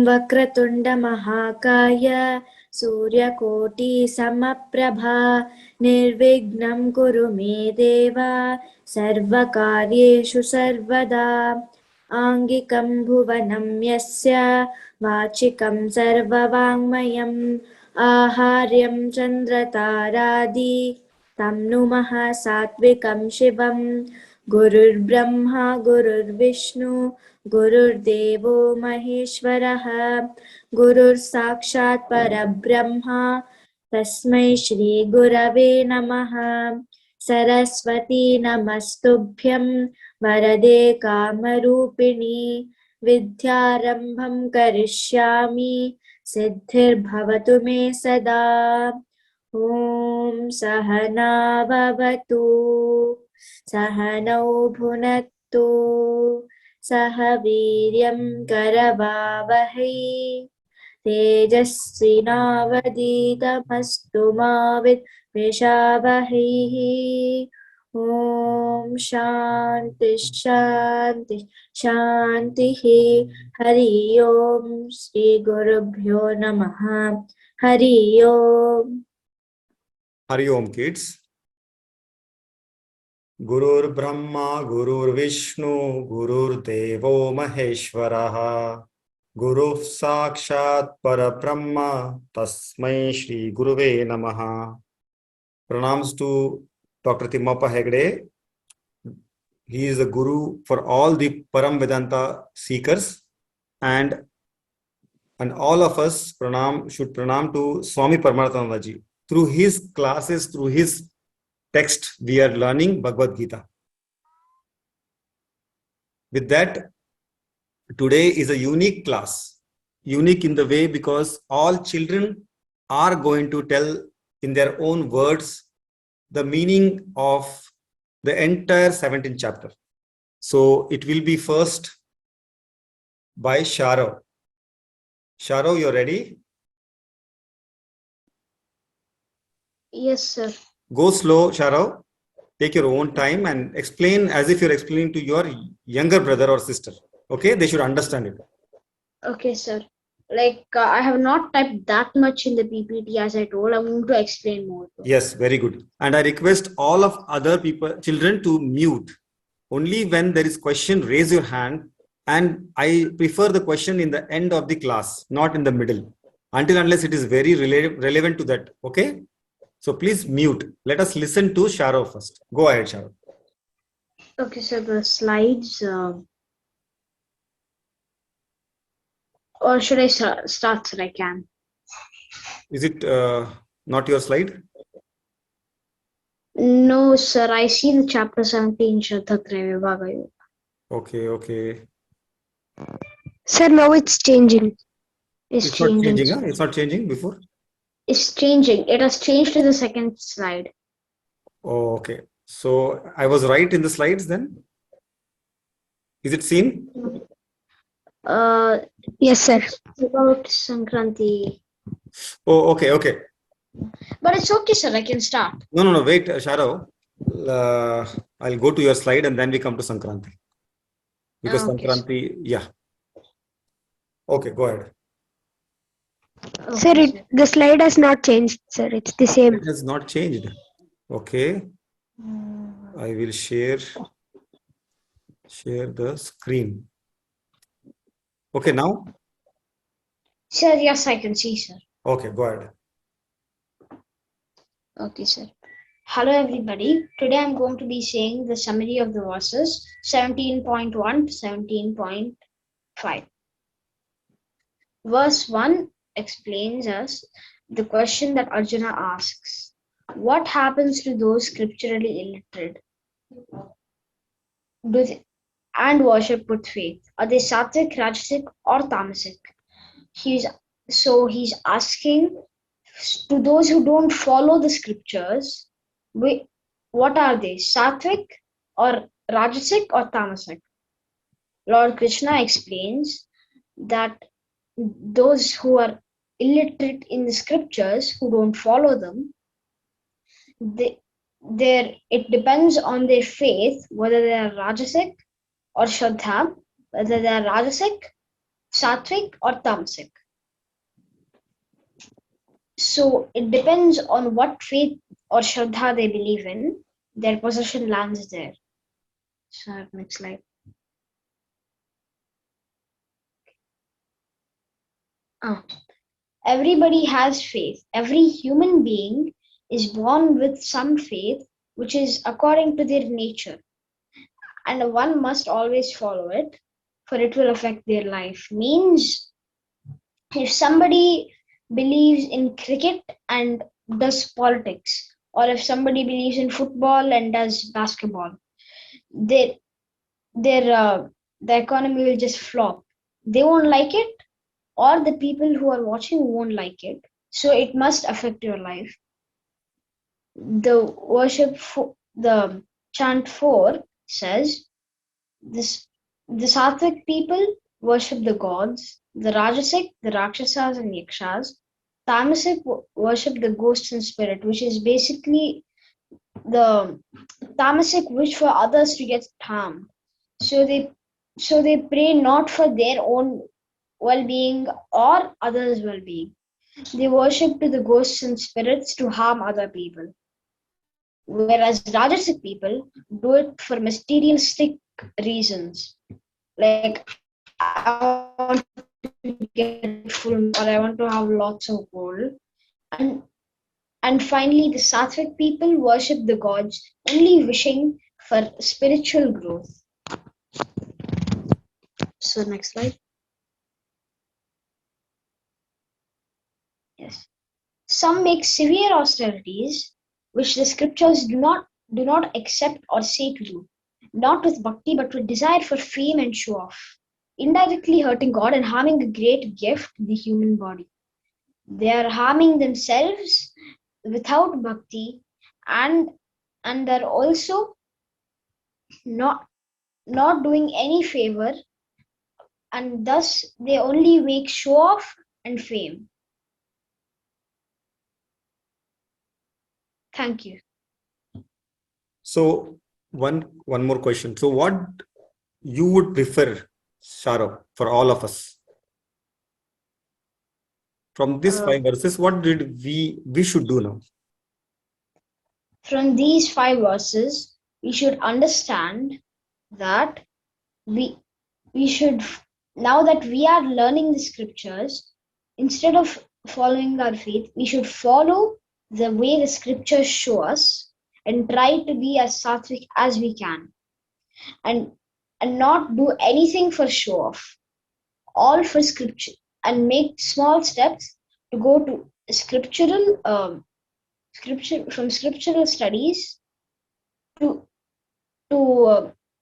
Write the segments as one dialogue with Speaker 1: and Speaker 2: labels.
Speaker 1: वक्रतुण्ड महाकाय सूर्यकोटि समप्रभा निर्विघ्नं कुरु मे देव सर्वकार्येषु सर्वदा आङ्गिकं भुवनं यस्य वाचिकं सर्ववाङ्मयम् आहार्यं चन्द्रतारादि तं नुमः सात्विकं शिवं गुरुर्ब्रह्मा गुरुर्विष्णु गुरुर्देवो महेश्वरः गुरुर्साक्षात् परब्रह्मा तस्मै श्री गुरवे नमः। सरस्वती नमस्तुभ्यं वरदे कामरूपिणी विद्यारम्भं करिष्यामि सिद्धिर्भवतु मे सदा। ॐ सहना भवतु सहनौ भुनक्तु सह वीर्यं करवावहै तेजस्विनावधीतमस्तु मा विद्विषावहैः। ॐ शान्ति शान्ति शान्तिः। हरि ओम श्री गुरुभ्यो नमः। हरि ओम।
Speaker 2: Hari Om, kids. Gurur Brahma, Gurur Vishnu, Gurur Devo Maheshwaraha, Guru Sakshat Parabrahma, Tasmai Shri Guruve Namaha. Pranams to Dr. Timmappa Hegde. He is the Guru for all the Param Vedanta seekers, and all of us should pranam to Swami Paramarthanandaji. Through his classes, through his text, we are learning Bhagavad Gita. With that, today is a unique class. Unique in the way because all children are going to tell in their own words the meaning of the entire 17th chapter. So it will be first by Sharav. Sharav, you're ready?
Speaker 3: Yes, sir.
Speaker 2: Go slow, Sharav. Take your own time and explain as if you're explaining to your younger brother or sister. Okay? They should understand it.
Speaker 3: Okay, sir. Like, I have not typed that much in the PPT as I told. I'm going to explain more.
Speaker 2: Yes, very good. And I request all of other children to mute. Only when there is question, raise your hand. And I prefer the question in the end of the class, not in the middle. Until unless it is very relevant to that. Okay? So please mute. Let us listen to Sharav first. Go ahead, Sharav.
Speaker 3: Okay, so the slides. Or should I start so I can?
Speaker 2: Is it not your slide?
Speaker 3: No, sir. I see the chapter 17, Shraddhatraya Vibhaga Yoga.
Speaker 2: Okay, okay.
Speaker 4: Sir, now it's changing.
Speaker 2: It's not changing, huh? It's not changing before?
Speaker 3: It's changing. It has changed to the second slide.
Speaker 2: Oh, okay. So I was right in the slides then? Is it seen?
Speaker 4: Yes, sir.
Speaker 3: About Sankranti.
Speaker 2: Oh, okay, okay.
Speaker 3: But it's okay, sir. I can start.
Speaker 2: No, wait, Sharav. I'll go to your slide and then we come to Sankranti. Because
Speaker 3: Okay.
Speaker 2: Sankranti, yeah. Okay, go ahead.
Speaker 3: Okay,
Speaker 4: Sir, the slide has not changed, sir. It's the same.
Speaker 2: It has not changed. Okay. I will share the screen. Okay, now?
Speaker 3: Sir, yes, I can see, sir.
Speaker 2: Okay, go ahead.
Speaker 3: Okay, sir. Hello, everybody. Today I'm going to be saying the summary of the verses 17.1 to 17.5. Verse 1 explains us the question that Arjuna asks. What happens to those scripturally illiterate? And worship with faith? Are they sattvic, rajasic, or tamasic? He's asking to those who don't follow the scriptures, what are they, sattvic or rajasic or tamasic? Lord Krishna explains that those who are illiterate in the scriptures, who don't follow them, it depends on their faith whether they are rajasic or shraddha, whether they are rajasic, Sattvic or Tamasic. So it depends on what faith or Shraddha they believe in. Their possession lands there. So next slide. Everybody has faith. Every human being is born with some faith, which is according to their nature. And one must always follow it, for it will affect their life. Means if somebody believes in cricket and does politics, or if somebody believes in football and does basketball, their the economy will just flop. They won't like it, or the people who are watching won't like it. So it must affect your life. The chant 4 says this: the Sattvic people worship the gods, the Rajasic, the Rakshasas and Yakshas. Tamasic worship the ghosts and spirit, which is basically the Tamasic wish for others to get harmed. So they pray not for their own well-being or others' well-being. They worship to the ghosts and spirits to harm other people. Whereas Rajasic people do it for materialistic reasons. Like, I want to get full, or I want to have lots of gold. And finally, the Sattvic people worship the gods, only wishing for spiritual growth. So next slide. Yes. Some make severe austerities, which the scriptures do not accept or say to do, not with bhakti, but with desire for fame and show off, indirectly hurting God and harming a great gift, the human body. They are harming themselves without bhakti, and they're also not doing any favor, and thus they only make show off and fame. Thank you.
Speaker 2: So one more question. So what you would prefer, Sharo, for all of us? From these 5 verses, what did we should do now?
Speaker 3: From these 5 verses, we should understand that we should, now that we are learning the scriptures, instead of following our faith, we should follow the way the scriptures show us and try to be as sattvic as we can, and not do anything for show off, all for scripture, and make small steps to go to scriptural studies to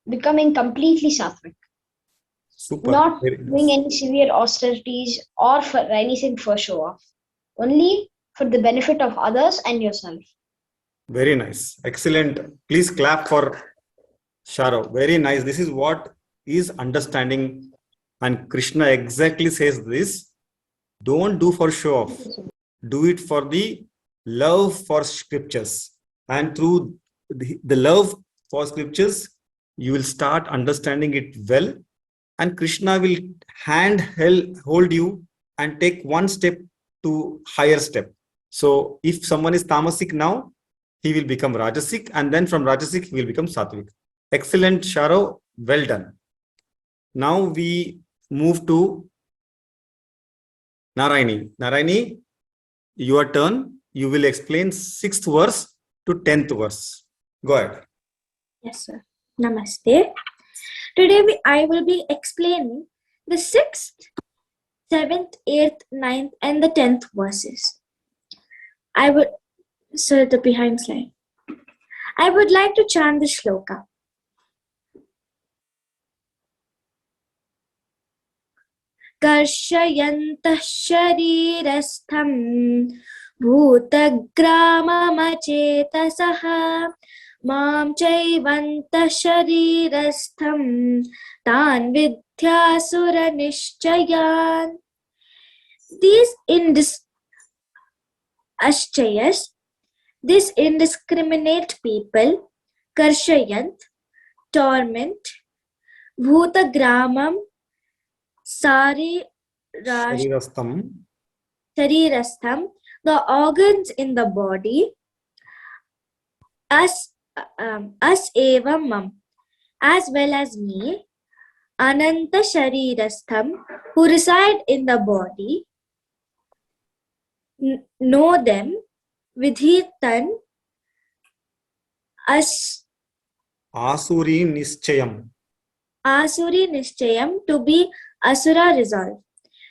Speaker 3: becoming completely sattvic.
Speaker 2: Super.
Speaker 3: Not
Speaker 2: Very
Speaker 3: doing
Speaker 2: nice.
Speaker 3: any severe austerities or for anything for show off, only for the benefit of others and yourself.
Speaker 2: Very nice. Excellent. Please clap for Sharo. Very nice. This is what is understanding. And Krishna exactly says this. Don't do for show off. Do it for the love for scriptures. And through the love for scriptures, you will start understanding it well. And Krishna will hold you and take one step to higher step. So if someone is tamasic now, he will become rajasic, and then from rajasic he will become sattvic. Excellent, Sharo. Well done. Now we move to Narayani. Narayani, your turn. You will explain 6th verse to 10th verse. Go ahead.
Speaker 1: Yes, sir. Namaste. Today I will be explaining the 6th, 7th, 8th, 9th, and the 10th verses. Sir, the behind slide. I would like to chant the shloka. Karshayantah sharirastham bhutagramamachetasah mam chaivantah sharirastham tan vidhyasura nishchayan. These indiscriminate people, karshayant, torment, bhutagramam, Sari Rash
Speaker 2: Sharirastham.
Speaker 1: Sharirastham, the organs in the body, us evam mam, as well as me, Ananta Sharirastham, who reside in the body, know them, Vidhitan,
Speaker 2: Asuri Nischayam.
Speaker 1: Asuri Nishchayam, to be Asura resolve.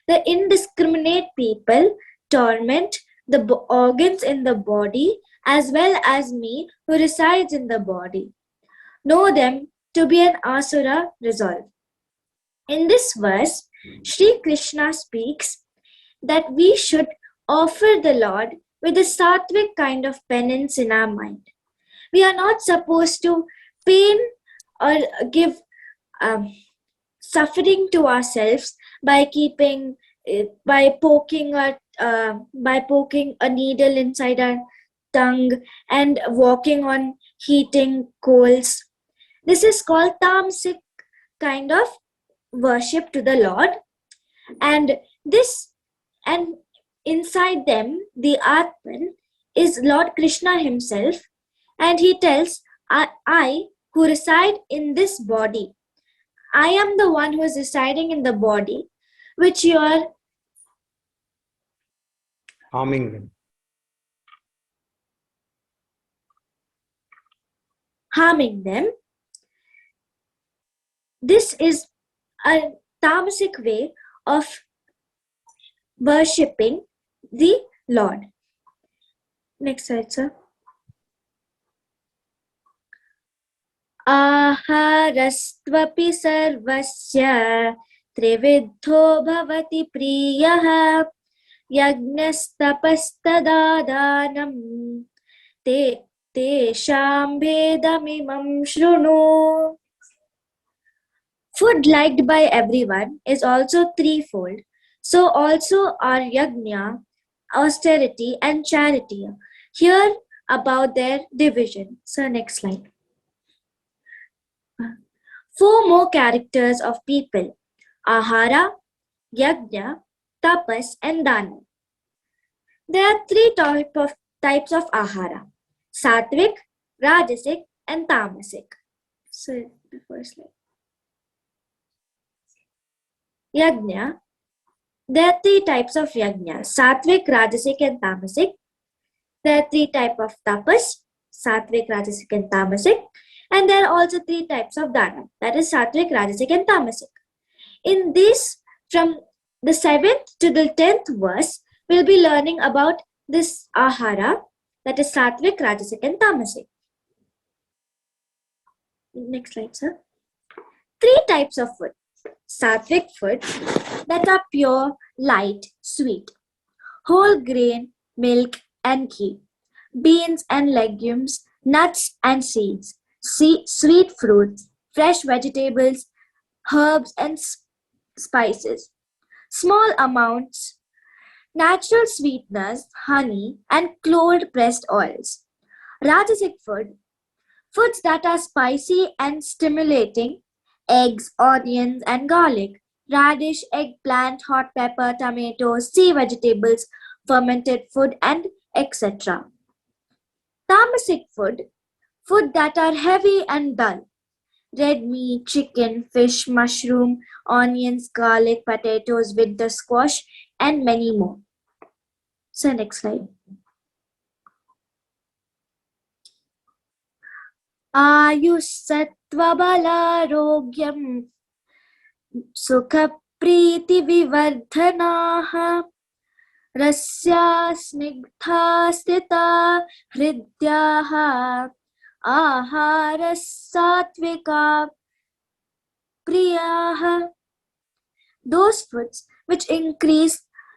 Speaker 1: The indiscriminate people torment the organs in the body as well as me who resides in the body. Know them to be an Asura resolve. In this verse, Sri Krishna speaks that we should offer the Lord with a sattvic kind of penance in our mind. We are not supposed to pain or give suffering to ourselves by poking a needle inside our tongue and walking on heating coals. This is called tamasic kind of worship to the Lord, and inside them the Atman is Lord Krishna himself, and he tells, I who reside in this body, I am the one who is residing in the body which you are
Speaker 2: Harming them.
Speaker 1: harming them. This is a tamasic way of worshipping the Lord. Next slide, sir. आहारस्त्वपि सर्वस्य त्रिविद्धो भवति प्रियः यज्ञस्तपस्तदा दानं तेषां भेदमिमं शृणु. Food liked by everyone is also threefold. So also are yajna, austerity and charity. Here about their division. So next slide. 4 more characters of people: ahara, yajna, tapas and dana. There are 3 types of ahara: sattvic, rajasic and tamasic. So the first slide. Yajna. There are 3 types of yajna: sattvic, rajasic and tamasic. There are 3 types of tapas: sattvic, rajasic and tamasic. And there are also 3 types of dana, that is sattvic, rajasic and tamasic. In this, from the 7th to the 10th verse, we'll be learning about this ahara, that is sattvic, rajasic and tamasic. Next slide, sir. 3 types of food. Sattvic food, that are pure, light, sweet. Whole grain, milk and ghee. Beans and legumes, nuts and seeds. Sweet fruits, fresh vegetables, herbs and spices. Small amounts, natural sweeteners, honey and cold pressed oils. Rajasic food, foods that are spicy and stimulating: eggs, onions and garlic, radish, eggplant, hot pepper, tomatoes, sea vegetables, fermented food and etc. Tamasic food, food that are heavy and dull: red meat, chicken, fish, mushroom, onions, garlic, potatoes, winter squash, and many more. So next slide. Ayusattva-balarogyam sukha-priti-vivardhanaah rasya snigdha stita hridyaah ahara sattvika priyah. Those foods which increase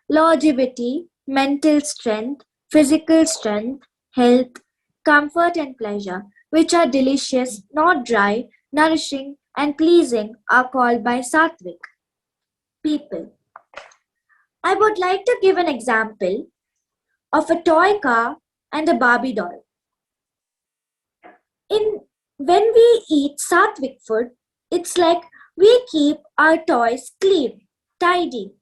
Speaker 1: longevity, mental strength, physical strength, health, comfort and pleasure, which are delicious, not dry, nourishing and pleasing, are called by sattvic people. I would like to give an example of a toy car and a Barbie doll. When we eat sattvic food, it's like we keep our toys clean. tidy.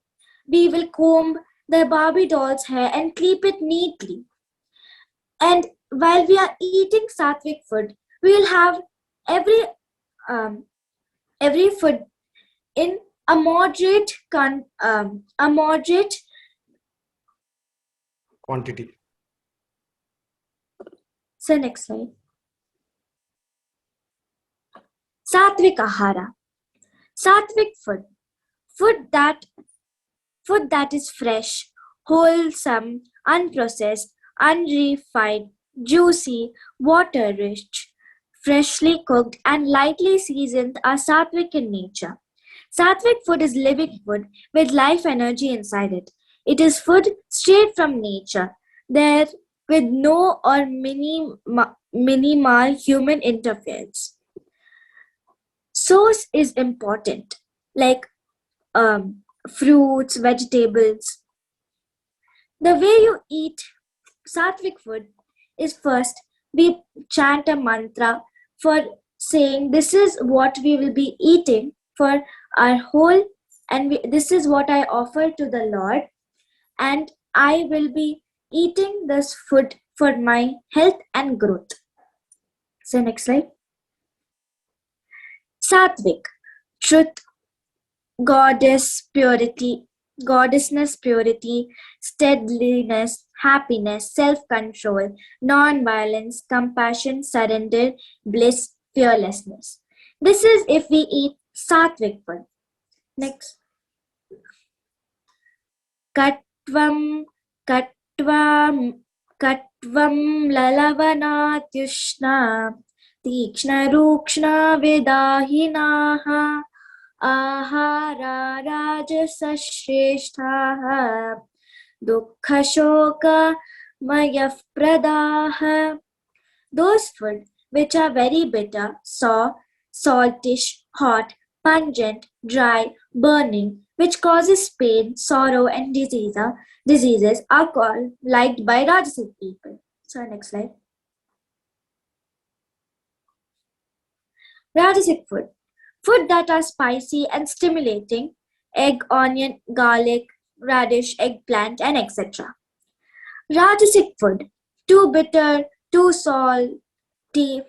Speaker 1: We will comb the Barbie doll's hair and keep it neatly. And while we are eating sattvic food, we will have every um, every food in a moderate
Speaker 2: Quantity.
Speaker 1: So next slide. Sattvic ahara. Sattvic food. Food that is fresh, wholesome, unprocessed, unrefined, juicy, water-rich, freshly cooked, and lightly seasoned are sattvic in nature. Sattvic food is living food with life energy inside it. It is food straight from nature, there with no or minimal human interference. Source is important, like fruits, vegetables. The way you eat sattvic food is first we chant a mantra for saying this is what we will be eating for our whole, and this is what I offer to the Lord, and I will be eating this food for my health and growth. So next slide. Sattvic, truth, goddessness, purity, steadiness, happiness, self-control, non-violence, compassion, surrender, bliss, fearlessness. This is if we eat sattvic food. Next. Katvam lalavanatyushna tikshna rukshna vedahinaha ahara rajasa shreshtaha dukkha shoka mayaf pradaha. Those food which are very bitter, sour, saltish, hot, pungent, dry, burning, which causes pain, sorrow, and diseases are called liked by Rajasic people. So next slide. Rajasic food. Food that are spicy and stimulating, egg, onion, garlic, radish, eggplant, and etc. Rajasic food. Too bitter, too salty,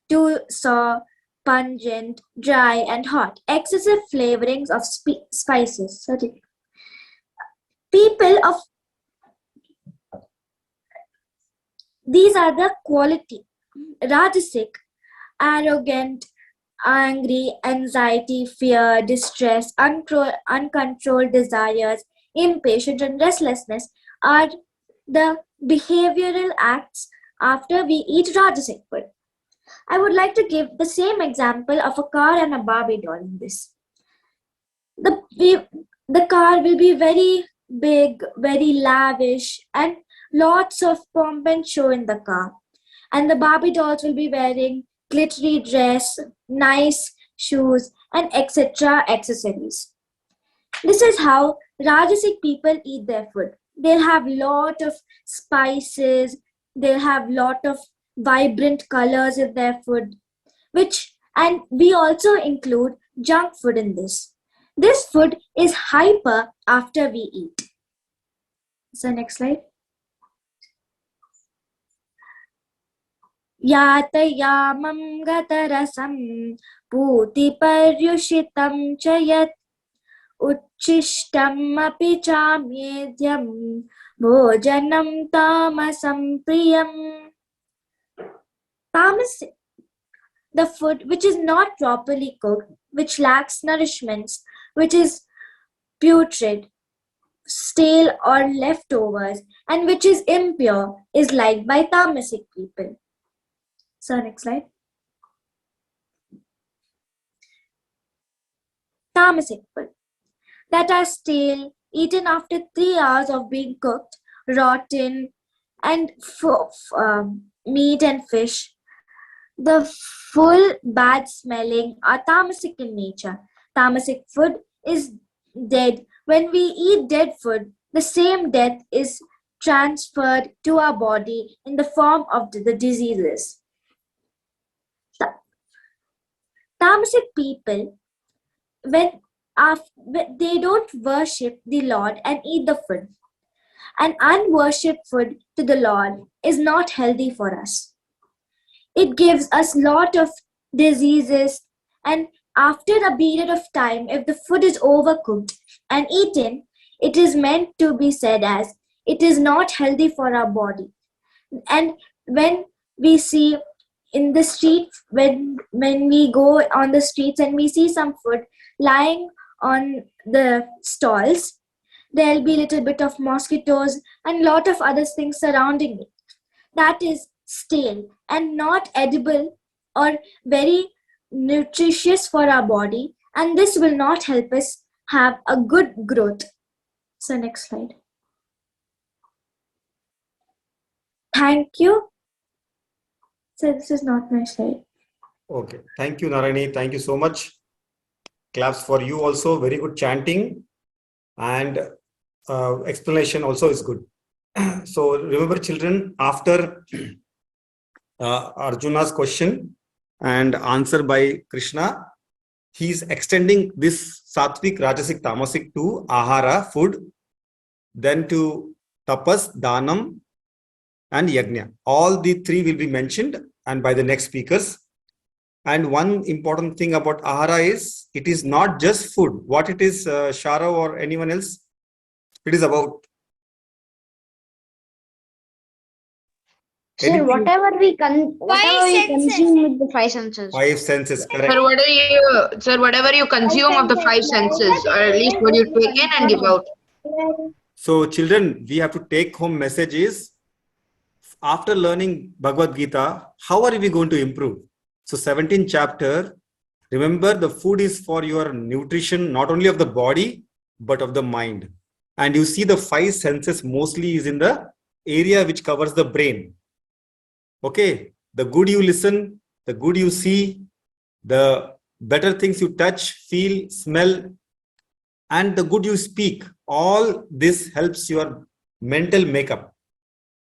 Speaker 1: too sour, pungent, dry, and hot. Excessive flavorings of spices. Sorry. People of these are the quality. Rajasic, arrogant, angry, anxiety, fear, distress, uncontrolled desires, impatience, and restlessness are the behavioral acts after we eat Rajasic food. I would like to give the same example of a car and a Barbie doll in this. The car will be very big, very lavish, and lots of pomp and show in the car. And the Barbie dolls will be wearing glittery dress, nice shoes, and etc. accessories. This is how Rajasic people eat their food. They'll have lot of spices, they'll have lot of vibrant colors in their food, and we also include junk food in this. This food is hyper after we eat. So next slide. Yatayamam gatarasam puti paryushitam chayat uchishtam api chamyedyam bhojanam tamasam priyam. Tamas, the food which is not properly cooked, which lacks nourishments, which is putrid, stale or leftovers, and which is impure, is liked by tamasic people. So next slide. Tamasic food that are stale, eaten after 3 hours of being cooked, rotten, and meat and fish. The full bad smelling are tamasic in nature. Tamasic food is dead. When we eat dead food, the same death is transferred to our body in the form of the diseases. Tamasic people, when they don't worship the Lord and eat the food. An unworshipped food to the Lord is not healthy for us. It gives us lot of diseases, and after a period of time, if the food is overcooked and eaten, it is meant to be said as it is not healthy for our body. And when we see in the street, when we go on the streets and we see some food lying on the stalls, there'll be a little bit of mosquitoes and lot of other things surrounding it. That is stale and not edible or very nutritious for our body, and this will not help us have a good growth. So next slide. Thank you. So this is not my slide.
Speaker 2: Okay. Thank you, Narani. Thank you so much. Claps for you also. Very good chanting. And explanation also is good. So remember, children, after Arjuna's question and answer by Krishna, he is extending this sattvic, rajasic, tamasic to ahara, food, then to tapas, danam, and yajna. All the three will be mentioned and by the next speakers. And one important thing about ahara is it is not just food. What it is, Shara or anyone else? It is about
Speaker 3: Sir,
Speaker 2: anything-
Speaker 3: whatever we consume with the five senses.
Speaker 2: five senses, correct.
Speaker 5: Whatever you consume of the five senses, or at least what you take in and give out.
Speaker 2: So children, we have to take home message is, after learning Bhagavad Gita, how are we going to improve? So 17th chapter, remember the food is for your nutrition, not only of the body, but of the mind. And you see the five senses mostly is in the area which covers the brain. Okay, the good you listen, the good you see, the better things you touch, feel, smell, and the good you speak. All this helps your mental makeup.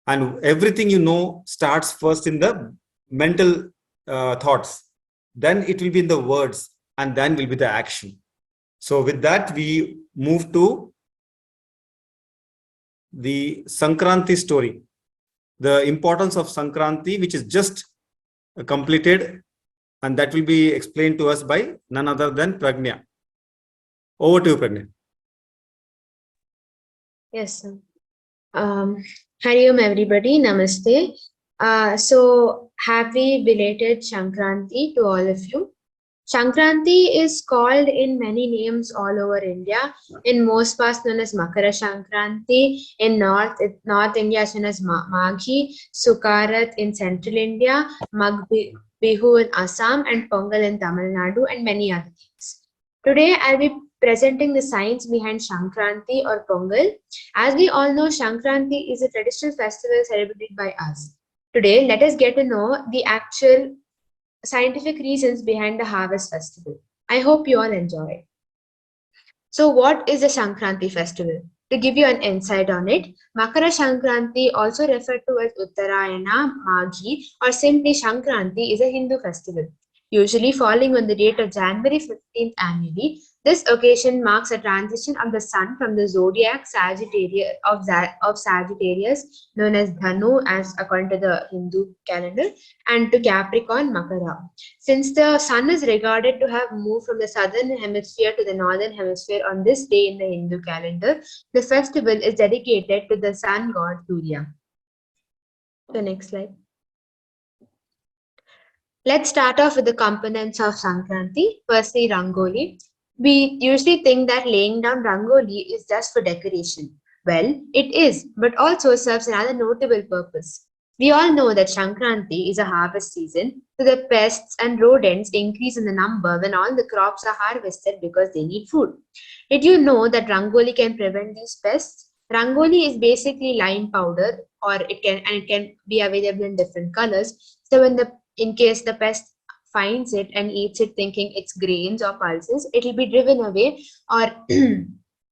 Speaker 2: And everything you know starts first in the mental thoughts. Then it will be in the words, and then will be the action. So with that, we move to the Sankranti story. The importance of Sankranti, which is just completed, and that will be explained to us by none other than Pragnya. Over to you, Pragnya.
Speaker 5: Yes, sir. Hari Om everybody, Namaste. So happy belated Shankranti to all of you. Shankranti is called in many names all over India. In most parts known as Makara Shankranti. In North India is known as Maghi, Sukarat in Central India, Mag Bihu in Assam, and Pongal in Tamil Nadu, and many other things. Today I'll be presenting the science behind Shankranti or Pongal. As we all know, Shankranti is a traditional festival celebrated by us. Today, let us get to know the actual scientific reasons behind the harvest festival. I hope you all enjoy. So what is the Shankranti festival? To give you an insight on it, Makara Shankranti, also referred to as Uttarayana, Maghi, or simply Shankranti, is a Hindu festival. Usually falling on the date of January 15th annually, this occasion marks a transition of the sun from the zodiac Sagittarius, known as Dhanu, as according to the Hindu calendar, and to Capricorn, Makara. Since the sun is regarded to have moved from the southern hemisphere to the northern hemisphere on this day in the Hindu calendar, the festival is dedicated to the sun god Surya. The next slide. Let's start off with the components of Sankranti. Firstly, Rangoli. We usually think that laying down Rangoli is just for decoration. Well, it is, but also serves another notable purpose. We all know that Shankranti is a harvest season, so the pests and rodents increase in the number when all the crops are harvested because they need food. Did you know that Rangoli can prevent these pests? Rangoli is basically lime powder, or it can be available in different colors. So in case the pest finds it and eats it thinking it's grains or pulses, it will be driven away, or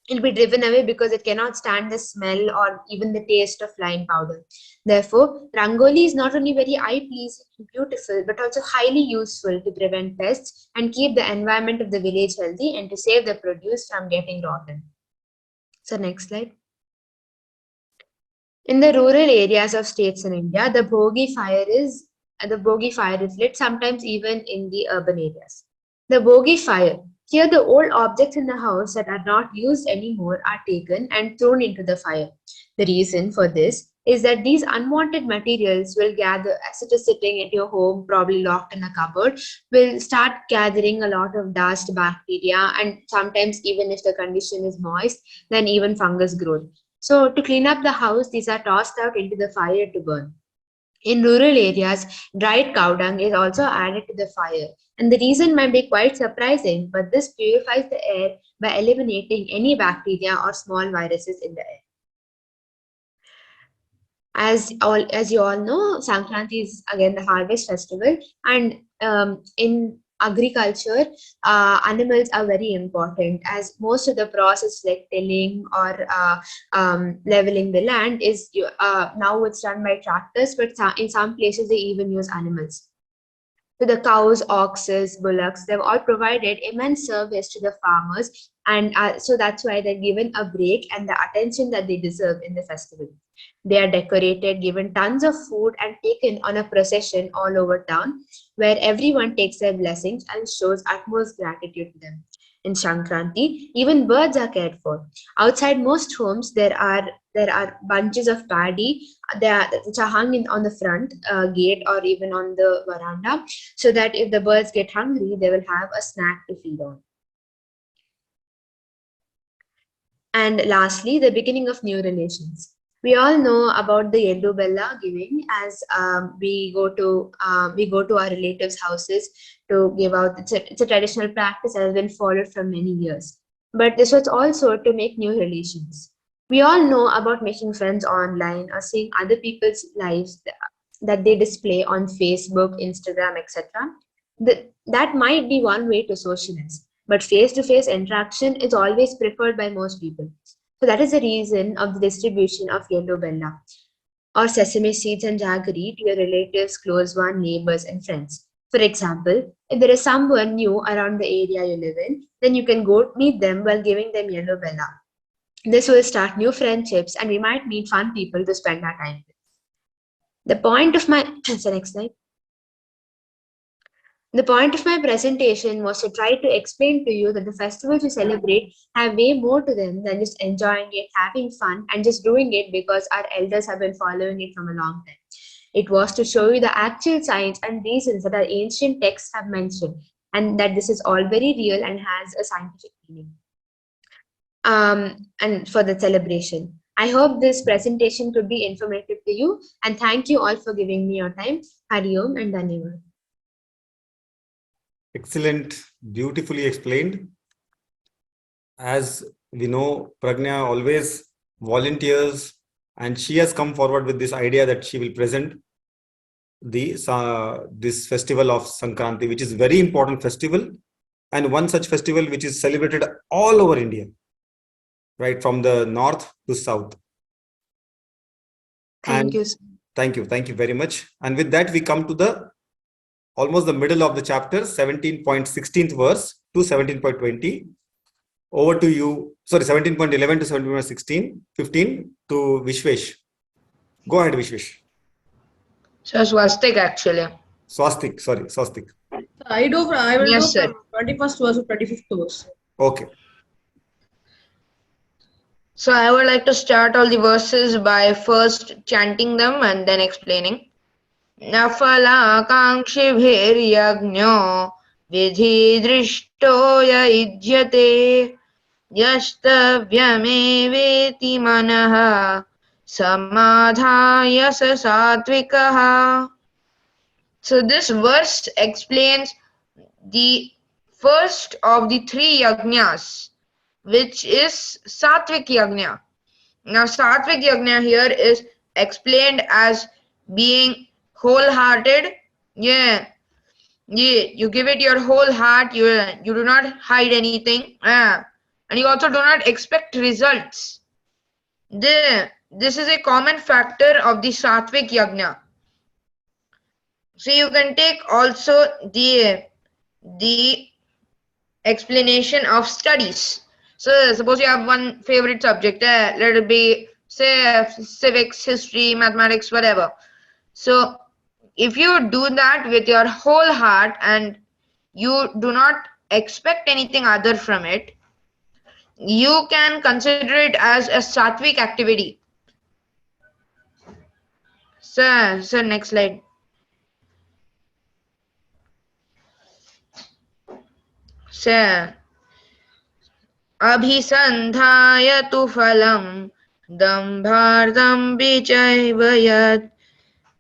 Speaker 5: it'll be driven away because it cannot stand the smell or even the taste of lime powder. Therefore, Rangoli is not only very eye-pleasing and beautiful, but also highly useful to prevent pests and keep the environment of the village healthy and to save the produce from getting rotten. So next slide. In the rural areas of states in India, the bhogi fire is lit, sometimes even in the urban areas. The bhogi fire. Here, the old objects in the house that are not used anymore are taken and thrown into the fire. The reason for this is that these unwanted materials will gather, as it is sitting at your home, probably locked in a cupboard, will start gathering a lot of dust, bacteria, and sometimes, even if the condition is moist, then even fungus growth. So, to clean up the house, these are tossed out into the fire to burn. In rural areas, dried cow dung is also added to the fire. And the reason might be quite surprising, but this purifies the air by eliminating any bacteria or small viruses in the air. As you all know, Sankranti is again the harvest festival, and in agriculture, animals are very important, as most of the process like tilling or leveling the land is now it's done by tractors, but in some places they even use animals. So the cows, oxes, bullocks, they've all provided immense service to the farmers, and so that's why they're given a break and the attention that they deserve in the festival. They are decorated, given tons of food, and taken on a procession all over town, where everyone takes their blessings and shows utmost gratitude to them. In Sankranti, even birds are cared for. Outside most homes, there are bunches of paddy which are hung on the front gate or even on the veranda, so that if the birds get hungry, they will have a snack to feed on. And lastly, the beginning of new relations. We all know about the Yellow Bella giving, as we go to our relatives' houses to give out. It's a traditional practice that has been followed for many years. But this was also to make new relations. We all know about making friends online or seeing other people's lives that they display on Facebook, Instagram, etc. That might be one way to socialize, but face-to-face interaction is always preferred by most people. So that is the reason of the distribution of Yellow Bella or sesame seeds and jaggery to your relatives, close one, neighbors, and friends. For example, if there is someone new around the area you live in, then you can go meet them while giving them Yellow Bella. This will start new friendships, and we might meet fun people to spend our time with. The point of my next slide. The point of my presentation was to try to explain to you that the festivals we celebrate have way more to them than just enjoying it, having fun, and just doing it because our elders have been following it from a long time. It was to show you the actual science and reasons that our ancient texts have mentioned, and that this is all very real and has a scientific meaning. And for the celebration. I hope this presentation could be informative to you, and thank you all for giving me your time. Hari Om and Dhanyavad.
Speaker 2: Excellent, beautifully explained. As we know, Pragna always volunteers, and she has come forward with this idea that she will present this festival of Sankranti, which is a very important festival, and one such festival which is celebrated all over India, right from the north to south.
Speaker 5: Thank you.
Speaker 2: Thank you very much. And with that, we come to almost the middle of the chapter, 17.16th verse to 17.20. Over to you. Sorry, 17.11 to 17.15 to Vishwesh. Go ahead, Vishwesh.
Speaker 6: So swastik actually.
Speaker 2: Swastik.
Speaker 6: I will
Speaker 5: Yes,
Speaker 6: go
Speaker 5: sir.
Speaker 6: from 21st verse to 25th verse.
Speaker 2: Okay.
Speaker 6: So I would like to start all the verses by first chanting them and then explaining. Nafalakankshiभिर्यज्ञो vidhi drishto yajyate yastavyameveti manaha samadhaya satvikaha. So this verse explains the first of the three yajnas, which is Satvik Yajna. Now, Satvik Yajna here is explained as being wholehearted. Yeah, you give it your whole heart. You do not hide anything. and you also do not expect results. This is a common factor of the Sattvic Yajna. So you can take also the explanation of studies. So suppose you have one favorite subject, let it be say civics, history, mathematics, whatever. So if you do that with your whole heart and you do not expect anything other from it, you can consider it as a sattvic activity. So next slide. So अभिसन्धाय तु फलं दम्भार्थं विचैव यत्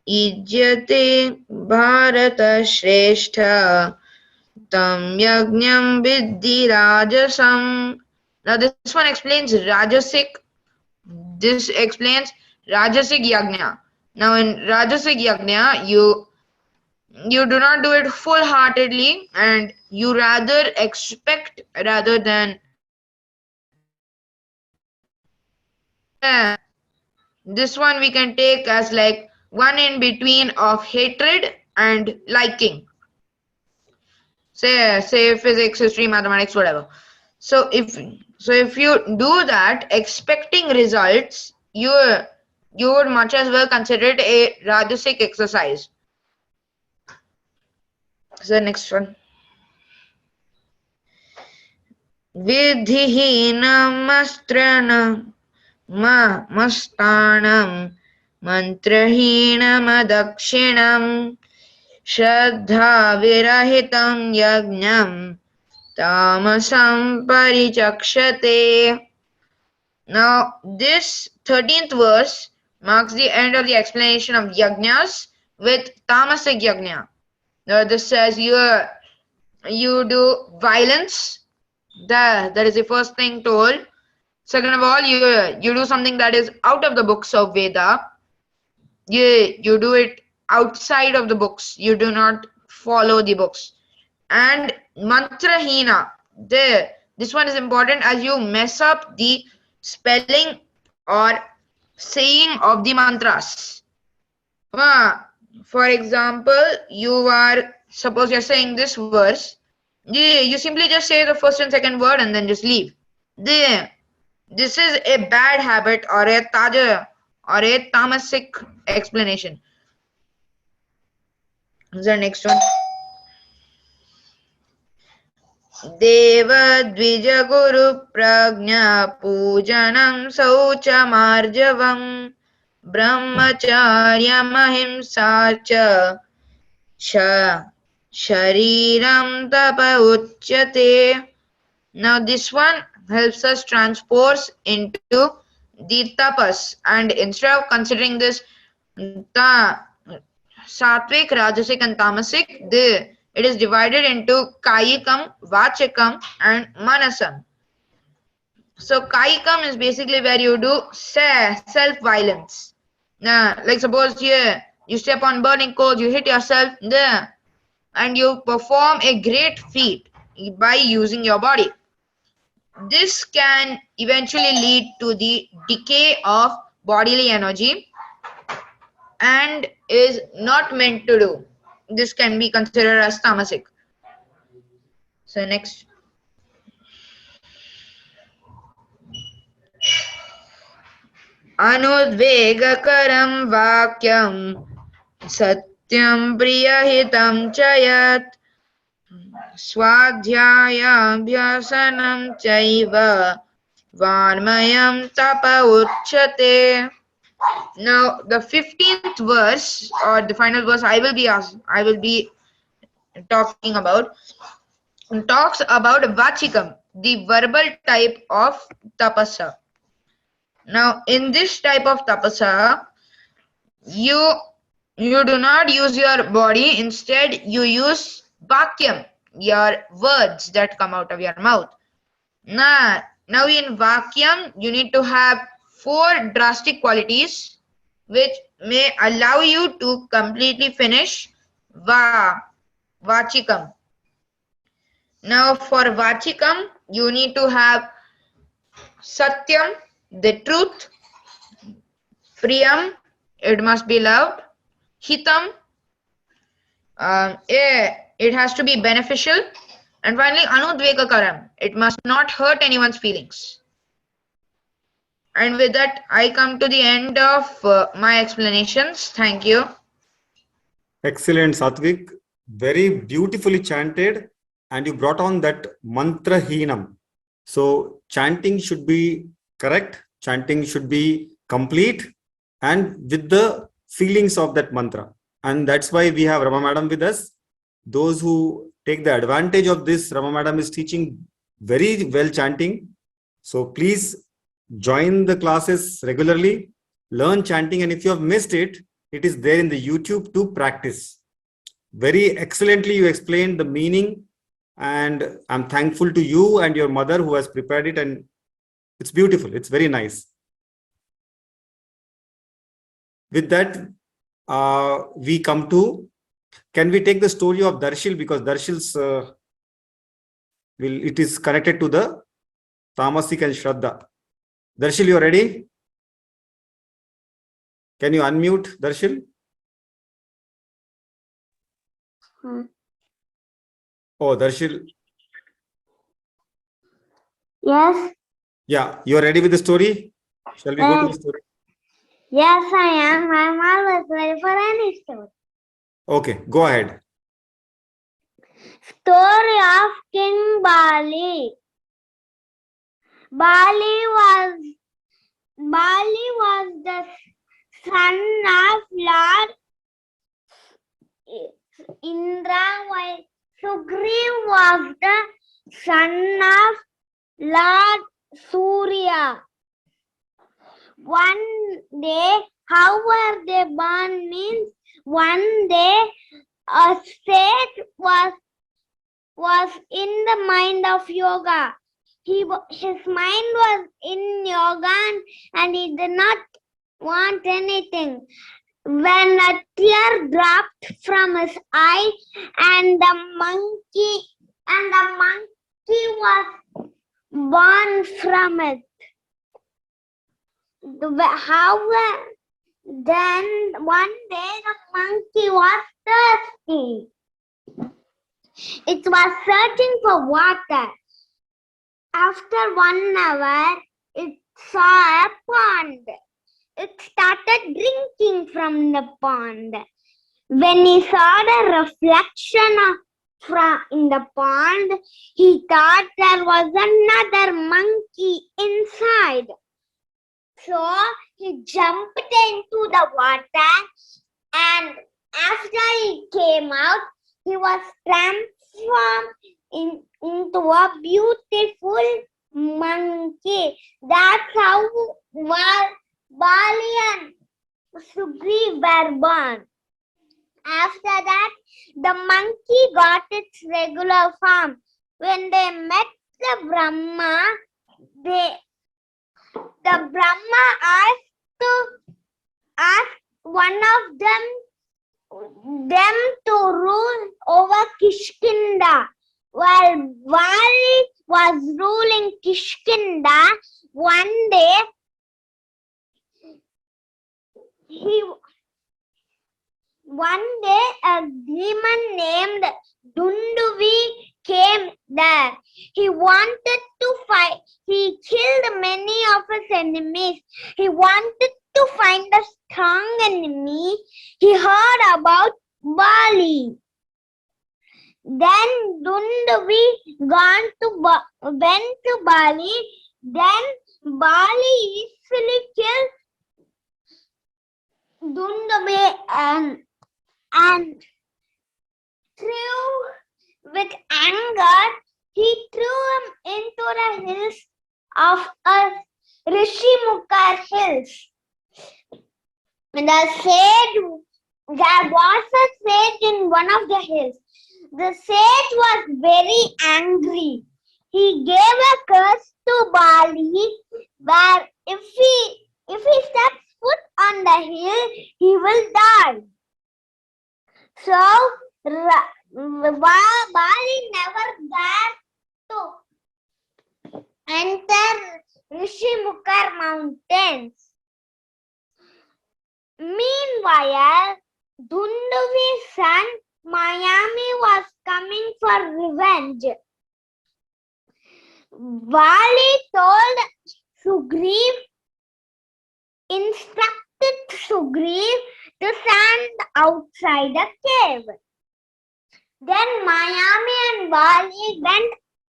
Speaker 6: इज्यते भारतश्रेष्ठ तं यज्ञं विद्धि राजसम्. Now this one explains Rajasic. This explains Rajasic Yajna. Now in Rajasic Yajna, you do not do it full-heartedly, and you rather expect rather than this one we can take as like one in between of hatred and liking. Say physics, history, mathematics, whatever. So if you do that expecting results, you would much as well consider it a Rajasic exercise. So next one. Vidhihinam astranam mastanam mantrahinam adakshinam shraddha virahitam yajnam tamasam parichakshate. Now this 13th verse marks the end of the explanation of yajnas with tamasic yajna. Now this says you do violence. That is the first thing told. Second of all, you do something that is out of the books of Veda. You do it outside of the books. You do not follow the books. And mantrahina. This one is important as you mess up the spelling or saying of the mantras. For example, suppose you're saying this verse. You simply just say the first and second word and then just leave. This is a bad habit or a tamasic explanation. The next one. Deva dvija guru prajna pujanam saucha marjavam brahmacharya mahimsa cha shariram tapa uchyate. Now this one helps us transpose into the tapas, and instead of considering this sattvic, rajasic and tamasic, it is divided into kayikam, vachikam and manasam. So kayikam is basically where you do self-violence. Now, like suppose you step on burning coals, you hit yourself there, and you perform a great feat by using your body. This can eventually lead to the decay of bodily energy and is not meant to do. This can be considered as tamasic. So next. Anudvegakaram vakyam satyam priyahitam chayat swadhyayabhyasanam chaiva varmayam tapa uchyate. Now the 15th verse or the final verse I will be talking about talks about vachikam, the verbal type of tapasa. Now in this type of tapasa, you do not use your body, instead you use vakyam, your words that come out of your mouth. Now in vakyam you need to have 4 drastic qualities which may allow you to completely finish vachikam. Now for vachikam you need to have Satyam, the truth. Priyam, it must be loved. Hitam, it has to be beneficial. And finally, Anudvegakaram, it must not hurt anyone's feelings. And with that, I come to the end of my explanations. Thank you.
Speaker 2: Excellent, Satvik. Very beautifully chanted, and you brought on that mantra heenam. So chanting should be correct, chanting should be complete, and with the feelings of that mantra. And that's why we have Rama Madam with us. Those who take the advantage of this, Rama Madam is teaching very well chanting. So please join the classes regularly, learn chanting, and if you have missed it, it is there in the YouTube to practice. Very excellently you explained the meaning, and I'm thankful to you and your mother who has prepared it, and it's beautiful. It's very nice. With that, we come to, can we take the story of Darshil, because Darshil's it is connected to the Tamasik and Shraddha. Darshil, you are ready? Can you unmute, Darshil? Oh, Darshil.
Speaker 7: Yes,
Speaker 2: Yeah, you are ready with the story? Shall we go to the story?
Speaker 7: yes, I am. I'm always ready for any story.
Speaker 2: Okay, go ahead.
Speaker 7: Story of King Bali. Bali was the son of Lord Indra, while Sugriv was the son of Lord Surya. One day, how were they born means one day a sage was in the mind of yoga. His mind was in yoga and he did not want anything. When a tear dropped from his eye and the monkey was born from it. However, then one day the monkey was thirsty. It was searching for water. After 1 hour, it saw a pond. It started drinking from the pond. When he saw the reflection in the pond, he thought there was another monkey inside. So he jumped into the water, and after he came out, he was transformed into a beautiful monkey. That's how Bali and Sugriv were born. After that, the monkey got its regular form. When they met the Brahma, the Brahma asked one of them to rule over Kishkinda. While Bali was ruling Kishkinda, one day a demon named Dunduvi came there. He wanted to fight. He killed many of his enemies. He wanted to find a strong enemy. He heard about Bali. Then Dunduvi went to Bali. Then Bali easily killed Dunduvi and with anger, he threw him into the hills of Rishimukar hills. There was a sage in one of the hills. The sage was very angry. He gave a curse to Bali, where if he steps foot on the hill, he will die. So Bali never dared to enter Rishimukar mountains. Meanwhile, Dunduvi's son Mayami was coming for revenge. Vali told Sugriv, instructed Sugriv to stand outside the cave. Then Mayami and Vali went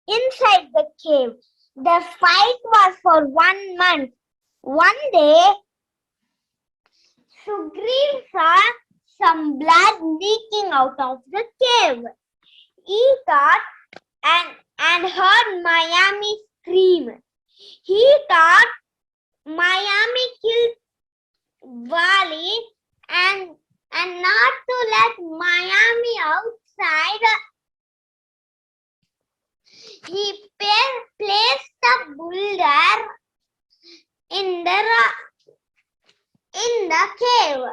Speaker 7: inside the cave. The fight was for 1 month. One day, Sugriv saw some blood leaking out of the cave. He thought and heard Mayami scream. He thought Mayami killed Vali and not to let Mayami outside, he placed a boulder in the cave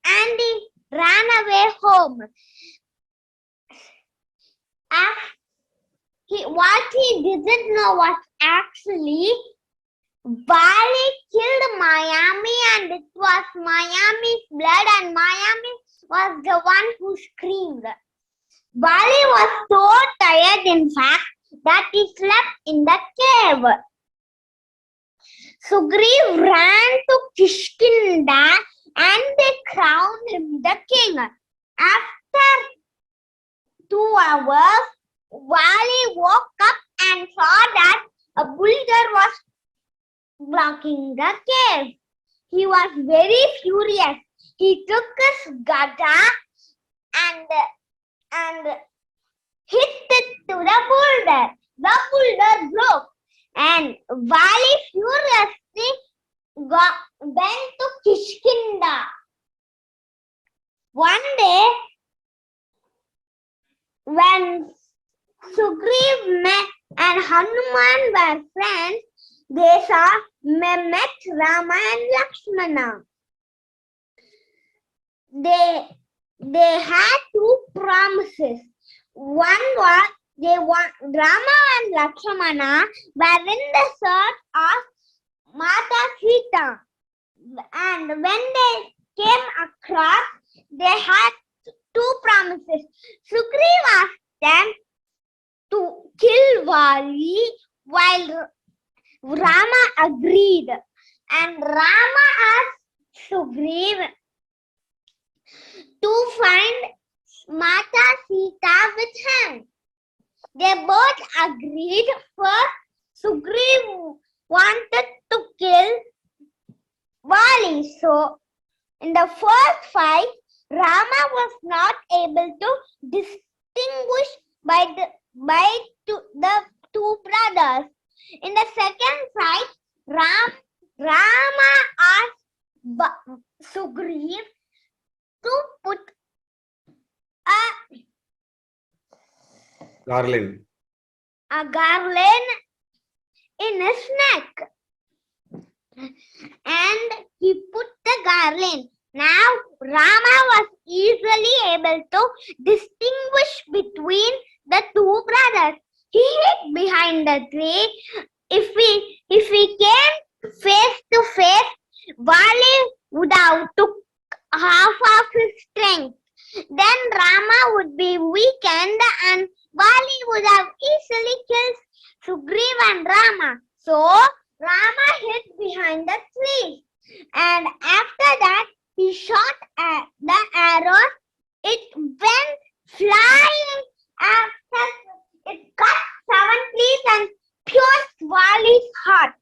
Speaker 7: and he ran away home. What he didn't know was actually Vali killed Mayami and it was Mayami's blood and Mayami was the one who screamed. Vali was so tired, in fact, that he slept in the cave. Sugriv ran to Kishkinda and they crowned him the king. After 2 hours, Vali woke up and saw that a boulder was blocking the cave. He was very furious. He took his gada and hit it to the boulder. The boulder broke and Vali furiously went to Kishkinda. One day, when Sugriv and Hanuman were friends, they met Rama and Lakshmana. They had 2 promises. One was Rama and Lakshmana were in the search of Mata Sita. And when they came across, they had 2 promises. Sugriv asked them to kill Vali while Rama agreed. And Rama asked Sugriv to find Mata Sita with him. They both agreed. First, Sugriv wanted to kill Vali. So, in the first fight, Rama was not able to distinguish by the 2 brothers. In the second fight, Rama asked Sugriv to put
Speaker 2: Garland.
Speaker 7: a garland in his neck. And he put the garland. Now Rama was easily able to distinguish between the 2 brothers. He hid behind the tree. If he came face to face, Vali would have took half of his strength. Then Rama would be weakened and Vali would have easily killed Sugriv and Rama. So Rama hid behind the tree. And after that, he shot at the arrow. It went flying after it cut 7 trees and pierced Vali's heart.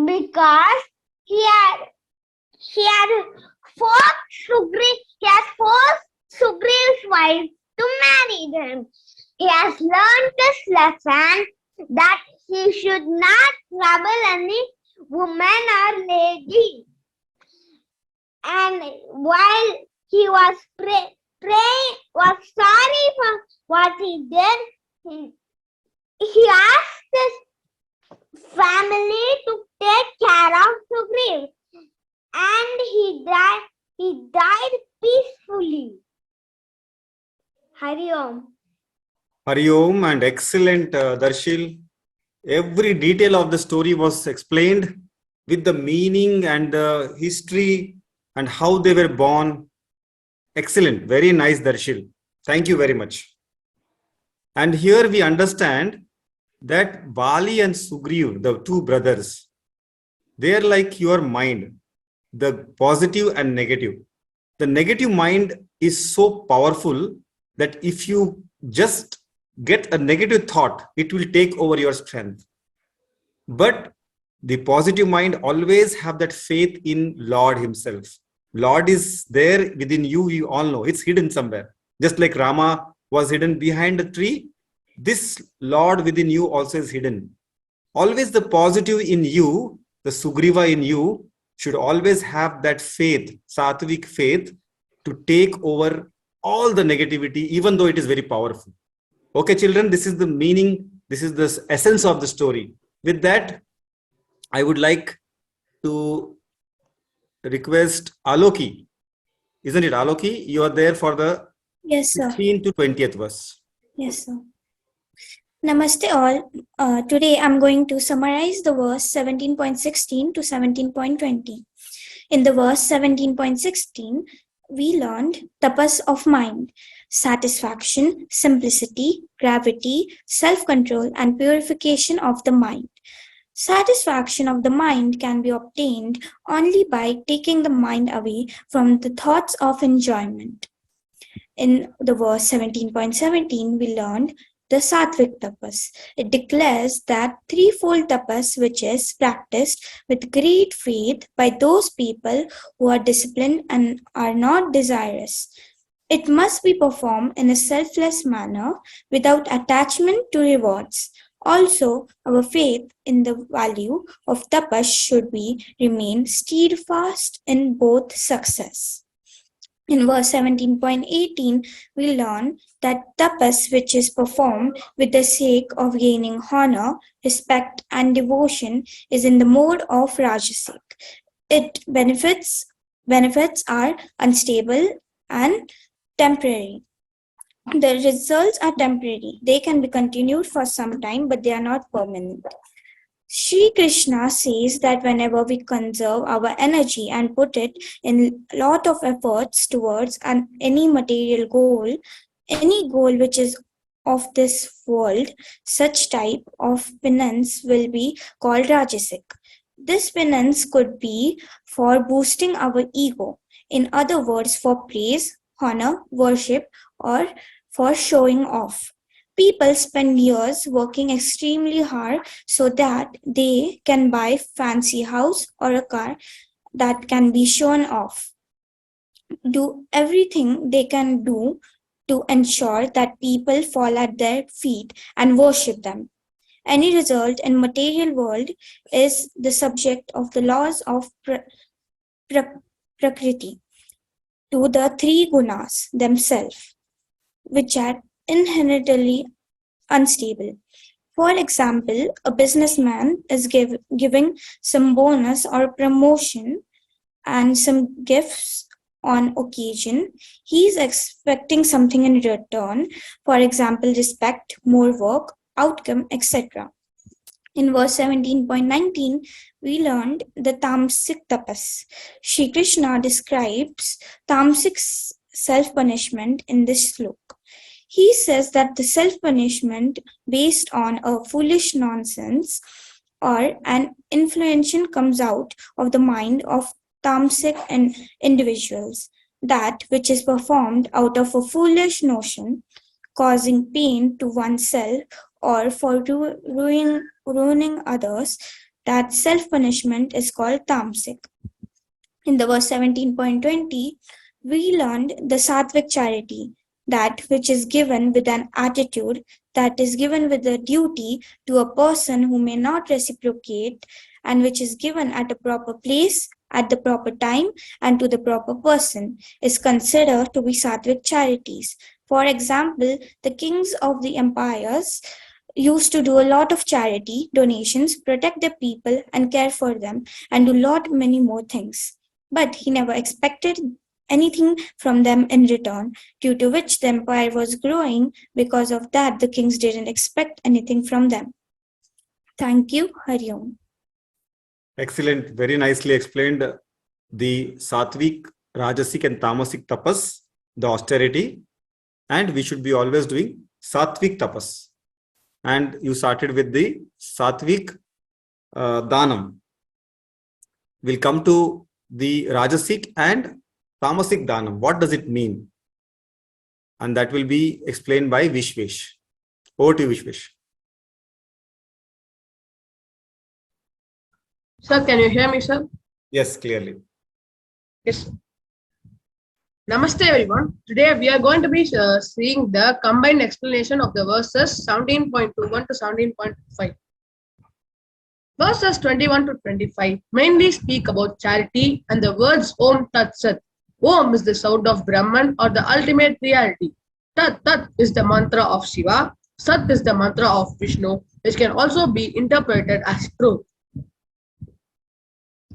Speaker 7: Because he had forced Sugriv's wife to marry them. He has learned this lesson that he should not trouble any woman or lady. And while he was sorry for what he did, he asked his family to take care of Sugriv. And he died peacefully. Hari Om.
Speaker 2: Hari Om and excellent Darshil. Every detail of the story was explained with the meaning and the history and how they were born. Excellent. Very nice, Darshil. Thank you very much. And here we understand that Bali and Sugriv, the two brothers, they are like your mind, the positive and negative. The negative mind is so powerful that if you just get a negative thought, it will take over your strength. But the positive mind always have that faith in Lord himself. Lord is there within you, you all know. It's hidden somewhere. Just like Rama was hidden behind a tree, this Lord within you also is hidden. Always the positive in you, the Sugriva in you, should always have that faith, sattvic faith, to take over all the negativity, even though it is very powerful. Okay, children, this is the meaning, this is the essence of the story. With that, I would like to request Aloki. Isn't it, Aloki? You are there for the
Speaker 8: Yes, sir.
Speaker 2: 16th to 20th verse.
Speaker 8: Yes, sir. Namaste all. Today I'm going to summarize the verse 17.16 to 17.20. In the verse 17.16, we learned tapas of mind, satisfaction, simplicity, gravity, self-control, and purification of the mind. Satisfaction of the mind can be obtained only by taking the mind away from the thoughts of enjoyment. In the verse 17.17, we learned the Sattvic tapas. It declares that threefold tapas which is practiced with great faith by those people who are disciplined and are not desirous. It must be performed in a selfless manner without attachment to rewards. Also, our faith in the value of tapas should remain steadfast in both success. In verse 17.18, we learn that tapas which is performed with the sake of gaining honor, respect, and devotion is in the mode of rajasic. Its benefits are unstable and temporary. The results are temporary. They can be continued for some time, but they are not permanent. Shri Krishna says that whenever we conserve our energy and put it in a lot of efforts towards any material goal, any goal which is of this world, such type of penance will be called Rajasic. This penance could be for boosting our ego, in other words, for praise, honor, worship, or for showing off. People spend years working extremely hard so that they can buy fancy house or a car that can be shown off. Do everything they can do to ensure that people fall at their feet and worship them. Any result in material world is the subject of the laws of Prakriti to the three gunas themselves, which are inherently unstable. For example, a businessman is giving some bonus or promotion and some gifts on occasion. He is expecting something in return, for example, respect, more work, outcome, etc. In verse 17.19, we learned the Tamasic tapas. Shri Krishna describes Tamasic self-punishment in this sloka. He says that the self-punishment based on a foolish nonsense or an influence comes out of the mind of tamasic individuals. That which is performed out of a foolish notion, causing pain to oneself or for ruining others, that self-punishment is called tamasic. In the verse 17.20, we learned the Sattvic charity, that which is given with an attitude, that is given with a duty to a person who may not reciprocate, and which is given at a proper place, at the proper time, and to the proper person, is considered to be Sattvic charities. For example, the kings of the empires used to do a lot of charity, donations, protect the people and care for them, and do many more things. But he never expected anything from them in return, due to which the empire was growing. Because of that, the kings didn't expect anything from them. Thank you, Hari Om.
Speaker 2: Excellent. Very nicely explained the Satvik, Rajasic and Tamasic tapas, the austerity. And we should be always doing Satvik tapas. And you started with the Satvik Danam. We'll come to the Rajasic and Tamasic Danam. What does it mean? And that will be explained by Vishwesh. Over to you, Vishwesh.
Speaker 9: Sir, can you hear me, sir?
Speaker 2: Yes, clearly.
Speaker 9: Yes. Namaste, everyone. Today we are going to be seeing the combined explanation of the verses 17.21 to 17.5. Verses 21 to 25 mainly speak about charity and the words Om Tat Sat. Om is the sound of Brahman or the ultimate reality. Tat Tat is the mantra of Shiva. Sat is the mantra of Vishnu, which can also be interpreted as truth.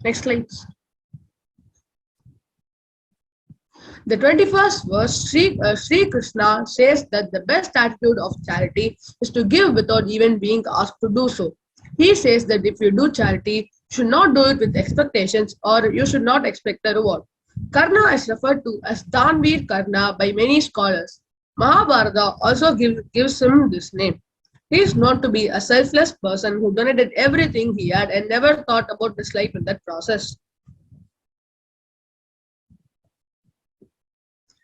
Speaker 9: Next slide. The 21st verse, Sri Krishna says that the best attitude of charity is to give without even being asked to do so. He says that if you do charity, you should not do it with expectations or you should not expect a reward. Karna is referred to as Danveer Karna by many scholars. Mahabharata also gives him this name. He is known to be a selfless person who donated everything he had and never thought about his life in that process.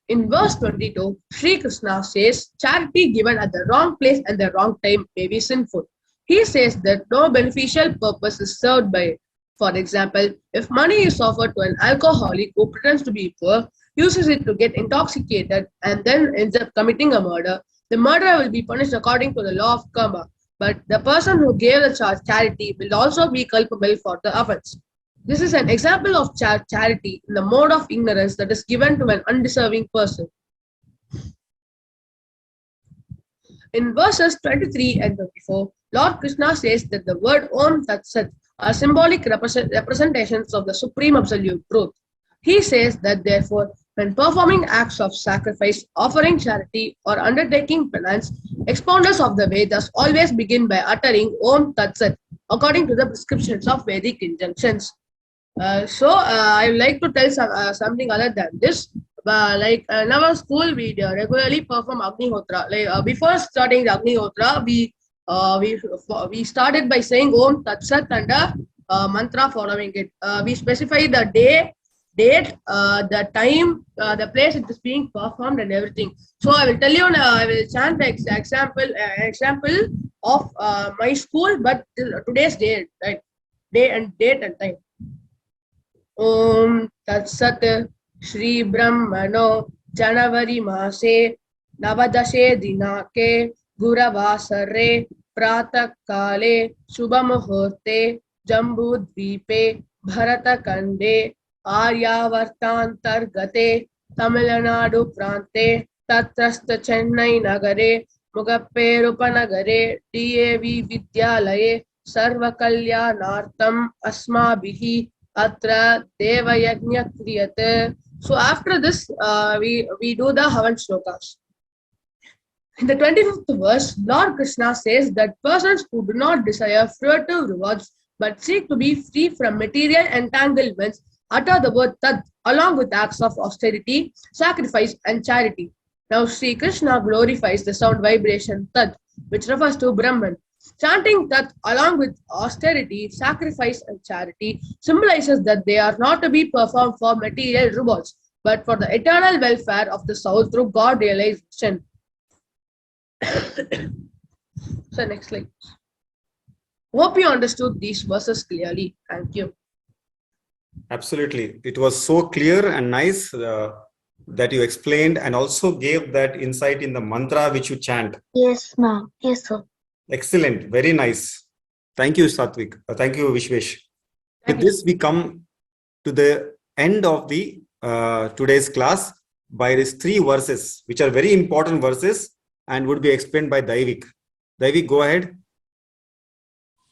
Speaker 9: In verse 22, Sri Krishna says charity given at the wrong place and the wrong time may be sinful. He says that no beneficial purpose is served by it. For example, if money is offered to an alcoholic who pretends to be poor, uses it to get intoxicated, and then ends up committing a murder, the murderer will be punished according to the law of karma. But the person who gave the charity will also be culpable for the offense. This is an example of charity in the mode of ignorance that is given to an undeserving person. In verses 23 and 24, Lord Krishna says that the word Om Tat Sat are symbolic representations of the Supreme Absolute Truth. He says that therefore, when performing acts of sacrifice, offering charity, or undertaking penance, expounders of the Vedas always begin by uttering Om Tat Sat according to the prescriptions of Vedic injunctions. I would like to tell something other than this. In our school, we regularly perform Agnihotra. Before starting the Agnihotra, we started by saying Om Tat Sat and a mantra following it. We specify the day, date, the time, the place it is being performed, and everything. So I will tell you. I will chant the example of my school, but today's date, right? Day and date and time. Om Tat Sat Shri Brahmano Janavary Mase Navadashe Dinake Guravasare Pratak Kale Shubhamuhurte Jambudvipe Bharatakande Aryavartantargate Tamilnadu Prante Tatrasta Chennai Nagare Mugaperupanagare DAV Vidyalaye Sarvakalyanartam Asmabihi Atra Devayajna Kriyate. So after this, we do the Havan Shlokas. In the 25th verse, Lord Krishna says that persons who do not desire fruitive rewards but seek to be free from material entanglements utter the word Tat along with acts of austerity, sacrifice, and charity. Now Sri Krishna glorifies the sound vibration Tat, which refers to Brahman. Chanting Tat along with austerity, sacrifice, and charity symbolizes that they are not to be performed for material rewards, but for the eternal welfare of the soul through God realization. So next slide. Hope you understood these verses clearly. Thank you.
Speaker 2: Absolutely. It was so clear and nice that you explained and also gave that insight in the mantra which you chant.
Speaker 7: Yes, ma'am. Yes, sir.
Speaker 2: Excellent. Very nice. Thank you, Satvik. Thank you, Vishwesh. With this, we come to the end of the today's class by these 3 verses, which are very important verses and would be explained by Daivik. Daivik, go ahead.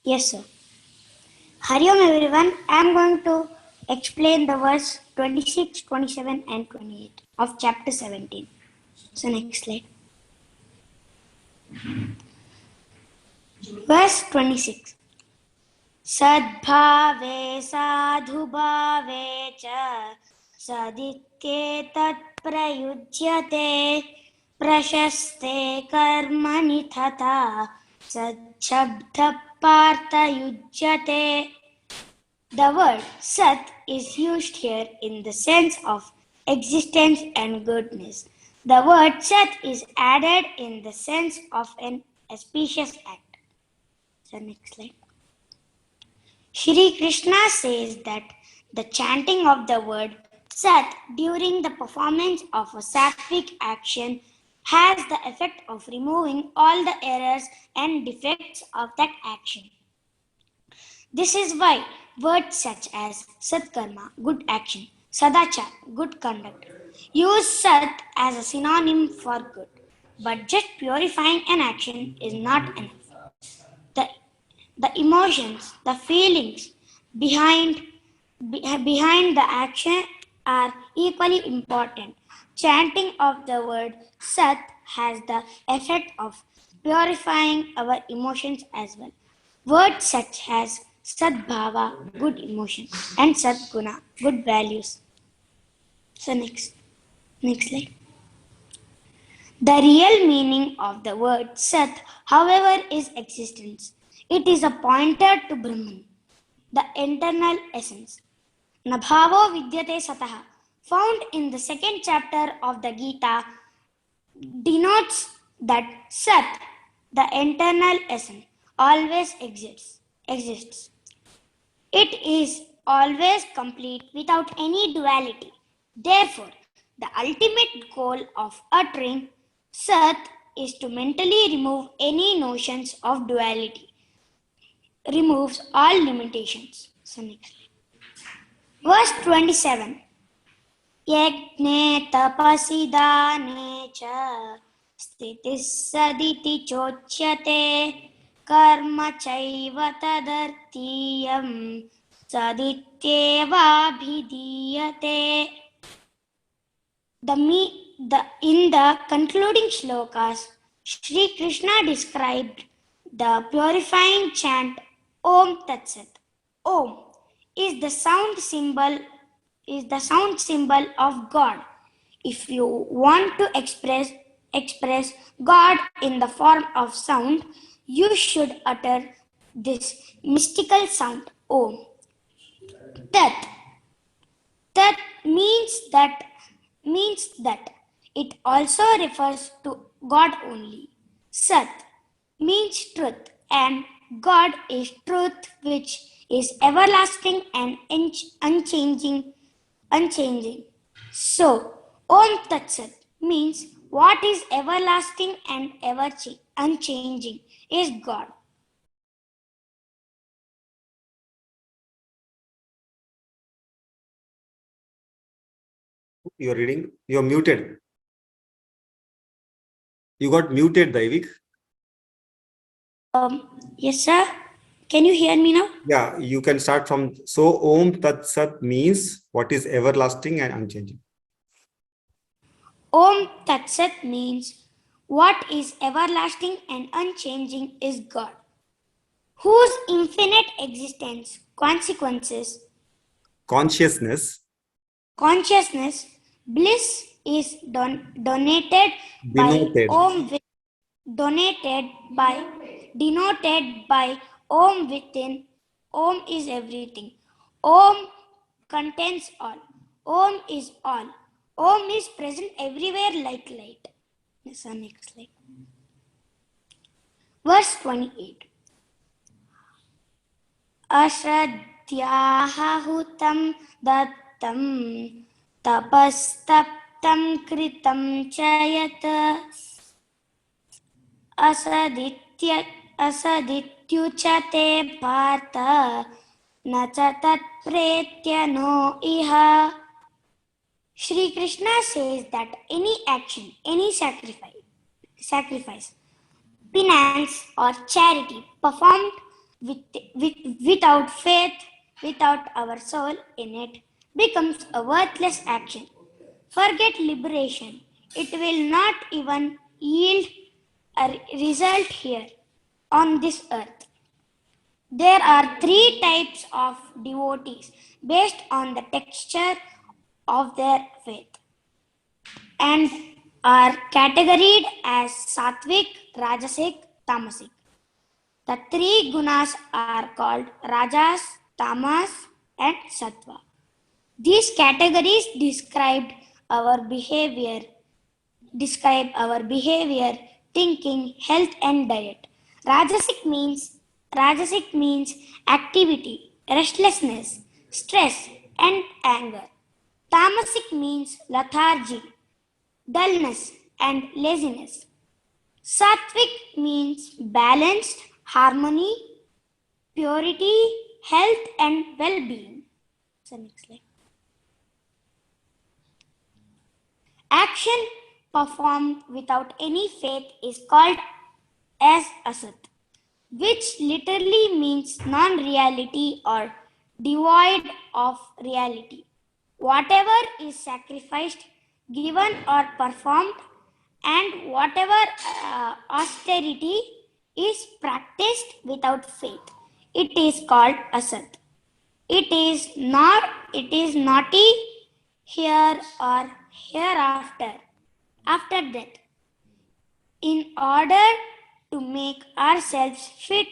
Speaker 7: Yes, sir. Hari Om, everyone. I am going to explain the verse 26, 27, and 28 of chapter 17. So next slide. Verse 26. Sadbhave sadhubhave cha sadityetat prayujyate prashaste karmani thatha sadshabdha partayujyate. The word Sat is used here in the sense of existence and goodness. The word Sat is added in the sense of an auspicious act. So next slide. Shri Krishna says that the chanting of the word Sat during the performance of a sattvic action has the effect of removing all the errors and defects of that action. This is why words such as Satkarma, good action, Sadachar, good conduct, use Sat as a synonym for good. But just purifying an action is not enough. The emotions, the feelings behind the action are equally important. Chanting of the word Sat has the effect of purifying our emotions as well. Words such as Sadbhava, good emotions, and Sadguna, good values. So next slide. The real meaning of the word Sat, however, is existence. It is a pointer to Brahman, the internal essence. Nabhavo vidyate sataha, found in the second chapter of the Gita, denotes that Sat, the internal essence, always exists. It is always complete without any duality. Therefore, the ultimate goal of uttering Sat is to mentally remove any notions of duality. Removes all limitations. So next slide. Verse 27. Yagne tapasi dane cha sthitis saditi chochyate karma chaiva tadartiyam sadityeva bhidiyate. In the concluding shlokas, Shri Krishna described the purifying chant Om Tat Sat. Om is the sound symbol of God. If you want to express God in the form of sound, you should utter this mystical sound Om. Tat means that it also refers to God only. Sat means truth, and God is truth, which is everlasting and unchanging. So, Om Tat Sat means what is everlasting and unchanging is God.
Speaker 2: You're reading. You're muted. You got muted, Daivik.
Speaker 7: Yes, sir. Can you hear me now?
Speaker 2: Yeah, you can start from. So, Om Tat Sat means what is everlasting and unchanging.
Speaker 7: Om Tat Sat means what is everlasting and unchanging is God, whose infinite existence,
Speaker 2: Consciousness,
Speaker 7: bliss is denoted by Om within. Om is everything. Om contains all. Om is all. Om is present everywhere like light. Yes, next slide. Verse 28. Ashradhyaha hutam dattam tapastaptam kritam chayat asadityuchate partha nacha tat pretya no iha. Shri Krishna says that any action, any sacrifice, penance or charity performed without faith without our soul in it becomes a worthless action. Forget liberation. It will not even yield a result here on this earth. There are three types of devotees based on the texture of their faith and are categorized as sattvic, rajasic, tamasic. The three gunas are called rajas, tamas, and sattva. These categories describe our behavior, thinking, health, and diet. Rajasic means activity, restlessness, stress, and anger. Tamasic means lethargy, dullness, and laziness. Sattvic means balanced, harmony, purity, health, and well-being. So next slide. Action performed without any faith is called as asat, which literally means non-reality or devoid of reality. Whatever is sacrificed, given, or performed, and whatever austerity is practiced without faith, it is called asat. It is naughty here or hereafter, after death. In order to make ourselves fit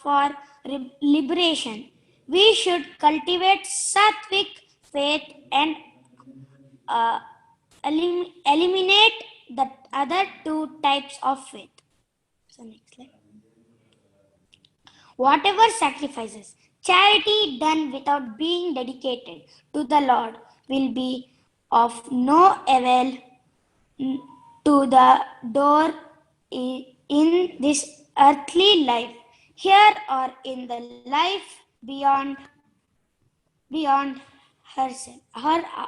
Speaker 7: for liberation, we should cultivate sattvic faith and eliminate the other two types of faith. So next slide. Whatever sacrifices, charity done without being dedicated to the Lord will be of no avail to the door in this earthly life, here or in the life beyond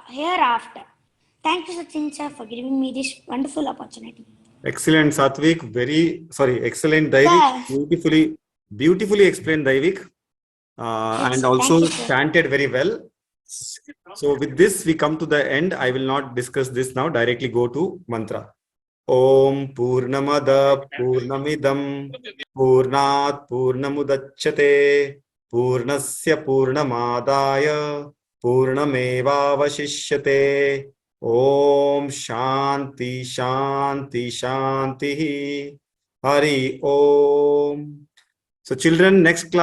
Speaker 7: hereafter. Thank you, Sachin sir, for giving me this wonderful opportunity.
Speaker 2: Excellent, Satvik. Excellent, Daivik. Beautifully explained, Daivik.
Speaker 7: Yes,
Speaker 2: And
Speaker 7: sir.
Speaker 2: also
Speaker 7: Thank you, sir.
Speaker 2: chanted very well. So with this, we come to the end. I will not discuss this now. Directly go to mantra. Om Purnamada Purnamidam Purnat Purnamudachyate Purnasya Purnamadaya Purnamevavashishyate. Om Shanti Shanti Shanti Hari Om. So children, next class